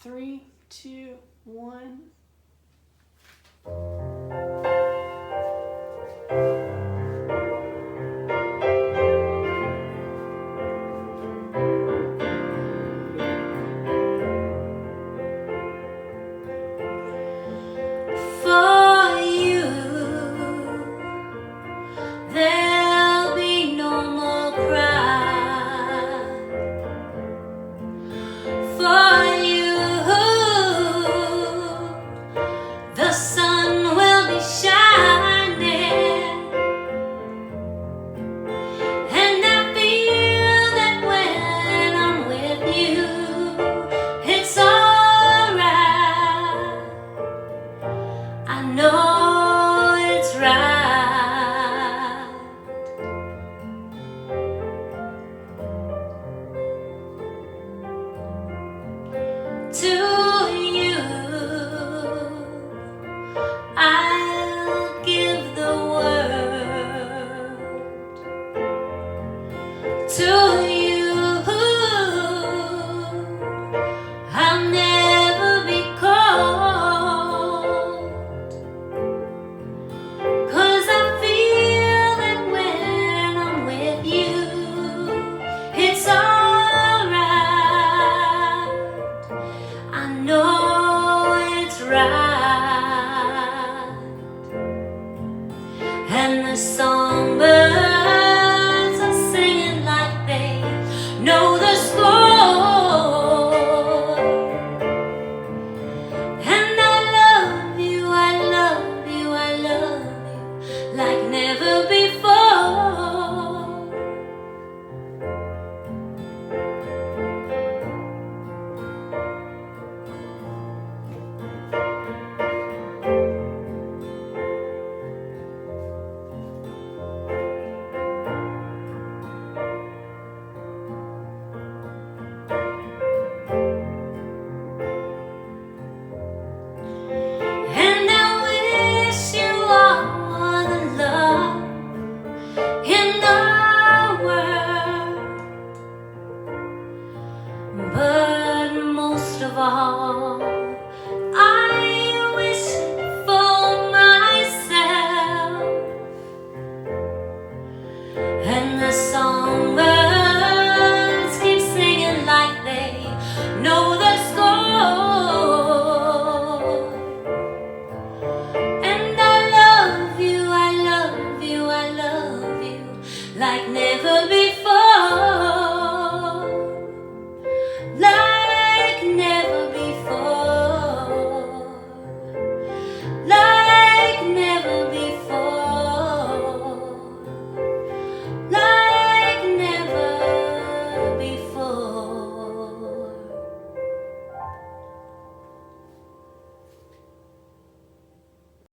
3, 2, 1. For you, there'll be no more cry. For you, the sun will be shining, and I feel that when I'm with you, it's alright. I know it's right. To you, I'll give the world. To you, I'll never be cold. 'Cause I feel that when I'm with you, it's alright. I know it's right. And the songbirds are singing like they know the score. And I love you, I love you, I love you like never before. And I wish you all the love in the world, but most of all, I wish it for myself. And the songbirds keep singing like they know the score. And I love you, I love you, I love you like never before.